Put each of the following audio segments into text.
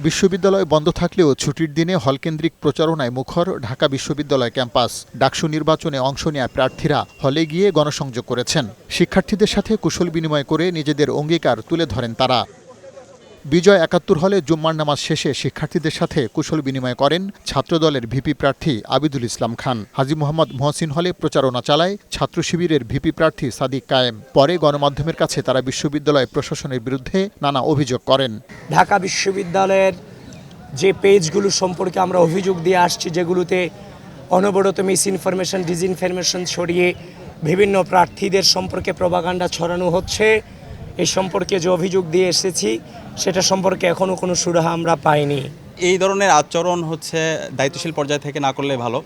বিশ্ববিদ্যালয় বন্ধ থাকলেও ছুটির দিনে হলকেন্দ্রিক প্রচারণায় মুখর ঢাকা বিশ্ববিদ্যালয় ক্যাম্পাস। ডাকসু নির্বাচনে অংশ নেয়া প্রার্থীরা হলে গিয়ে গণসংযোগ করেছেন। শিক্ষার্থীদের সাথে কুশল বিনিময় করে নিজেদের অঙ্গীকার তুলে ধরেন তারা। বিজয় ৭১ হলে জুম্মার নামাজ শেষে শিক্ষার্থীদের সাথে কুশল বিনিময় করেন ছাত্রদলের ভিপি প্রার্থী আবিদুল ইসলাম খান। হাজী মোহাম্মদ মহসিন হলে প্রচারণা চালায় ছাত্র শিবিরের ভিপি প্রার্থী সাদিক কায়েম। পরে গণমাধ্যমের কাছে তারা বিশ্ববিদ্যালয় প্রশাসনের বিরুদ্ধে নানা অভিযোগ করেন। ঢাকা বিশ্ববিদ্যালয়ের যে পেজগুলো সম্পর্কে আমরা অভিযোগ দিয়ে আসছি, যেগুলোতে অনবরত মিস ইনফরমেশন, ডিসইনফরমেশন ছড়িয়ে বিভিন্ন প্রার্থীদের সম্পর্কে প্রপাগান্ডা ছড়ানো হচ্ছে, এই সম্পর্কে যে অভিযোগ দিয়ে এসেছি সেটা সম্পর্কে এখনও কোনো সুরাহা আমরা পাইনি। এই ধরনের আচরণ দায়িত্বশীল পর্যায় থেকে না করলে ভালো।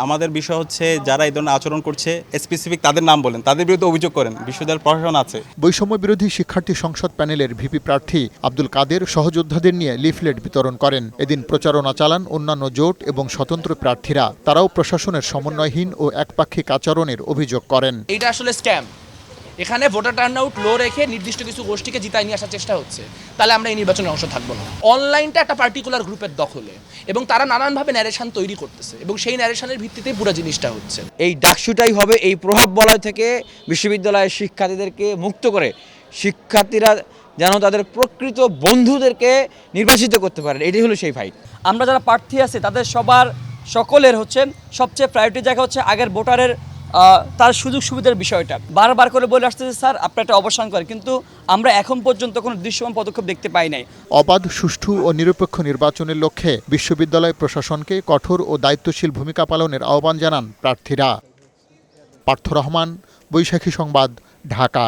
আমাদের বিষয় হচ্ছে যারা এই ধরনের আচরণ করছে স্পেসিফিক তাদের নাম বলেন, তাদের বিরুদ্ধে অভিযোগ করেন। বিশ্ববিদ্যালয় প্রশাসন আছে। বৈষম্য বিরোধী শিক্ষার্থী সংসদ প্যানেলের ভিপি প্রার্থী আব্দুল কাদের সহযোদ্ধাদের নিয়ে লিফলেট বিতরণ করেন। এদিন প্রচারণা চালান অন্যান্য জোট এবং স্বতন্ত্র প্রার্থীরা। তারাও প্রশাসনের সমন্বয়হীন ও একপাক্ষিক আচরণের অভিযোগ করেন। এটা আসলে স্ক্যাম। এখানে ভোটার টার্নআউট লো রেখে নির্দিষ্ট কিছু গোষ্ঠীকে জিতায় নিয়ে আসার চেষ্টা হচ্ছে। তাহলে আমরা এই নির্বাচনে অংশ থাকবো না। অনলাইনটা একটা পার্টিকুলার গ্রুপের দখলে এবং তারা নানানভাবে ন্যারেশন তৈরি করতেছে এবং সেই ন্যারেশনের ভিত্তিতেই পুরো জিনিসটা হচ্ছে। এই ডাকসুটাই হবে এই প্রভাব বলয় থেকে বিশ্ববিদ্যালয়ের শিক্ষার্থীদেরকে মুক্ত করে শিক্ষার্থীরা যেন তাদের প্রকৃত বন্ধুদেরকে নির্বাচিত করতে পারেন। এটাই হলো সেই ফাইট। আমরা যারা প্রার্থী আছে তাদের সকলের সবচেয়ে প্রায়োরিটি জায়গা হচ্ছে আগের ভোটারের তার সুযোগ সুবিধার বিষয়টা। বারবার করে বলে আসতেছে স্যার আপনারা একটা অবসান করেন, কিন্তু আমরা এখন পর্যন্ত কোনো দৃশ্যমান পদক্ষেপ দেখতে পাই নাই। অবাধ, সুষ্ঠু ও নিরপেক্ষ নির্বাচনের লক্ষ্যে বিশ্ববিদ্যালয় প্রশাসনকে কঠোর ও দায়িত্বশীল ভূমিকা পালনের আহ্বান জানান প্রার্থীরা। পার্থ রহমান, বৈশাখী সংবাদ, ঢাকা।